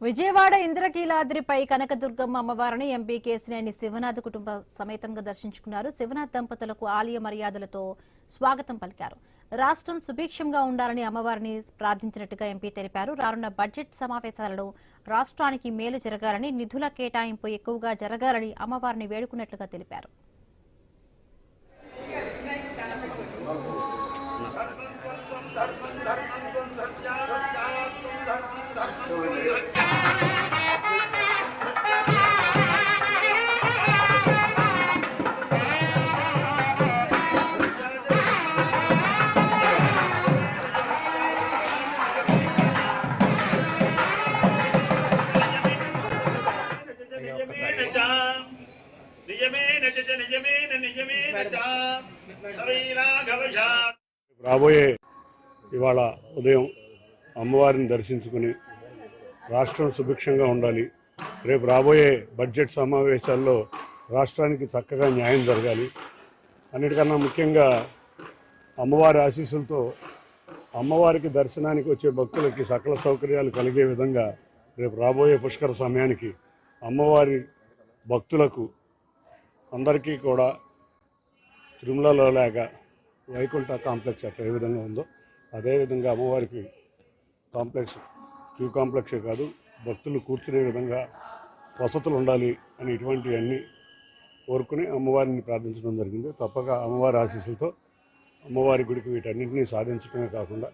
విజయవాడ ఇంద్రకీలాద్రిపై కనకదుర్గమ్మ అమ్మవారిని ఎంపీ కేశినేని శివనాథ్ కుటుంబ సమేతంగా దర్శించుకున్నారు. శివనాథ్ దంపతులకు ఆలయ మర్యాదలతో స్వాగతం పలికారు. రాష్ట్రం సుభిక్షంగా ఉండాలని అమ్మవారిని ప్రార్థించినట్టుగా ఎంపీ తెలిపారు. రానున్న బడ్జెట్ సమావేశాలలో రాష్ట్రానికి మేలు జరగాలని, నిధుల కేటాయింపు ఎక్కువగా జరగాలని అమ్మవారిని వేడుకున్నట్లుగా తెలిపారు. రాబోయే ఇవాళ ఉదయం అమ్మవారిని దర్శించుకుని రాష్ట్రం సుభిక్షంగా ఉండాలి. రేపు రాబోయే బడ్జెట్ సమావేశాల్లో రాష్ట్రానికి చక్కగా న్యాయం జరగాలి. అన్నిటికన్నా ముఖ్యంగా అమ్మవారి ఆశీస్సులతో అమ్మవారికి దర్శనానికి వచ్చే భక్తులకి సకల సౌకర్యాలు కలిగే విధంగా రేపు రాబోయే పుష్కర సమయానికి అమ్మవారి భక్తులకు అందరికీ కూడా తిరుమలలో లేక వైకుంఠ కాంప్లెక్స్ అట్లా ఏ విధంగా ఉందో అదేవిధంగా అమ్మవారికి కాంప్లెక్స్ క్యూ కాంప్లెక్సే కాదు, భక్తులు కూర్చునే విధంగా వసతులు ఉండాలి అని ఇటువంటివన్నీ కోరుకుని అమ్మవారిని ప్రార్థించడం జరిగింది. తప్పక అమ్మవారి ఆశీస్సులతో అమ్మవారి గుడికి వీటన్నింటినీ సాధించడమే కాకుండా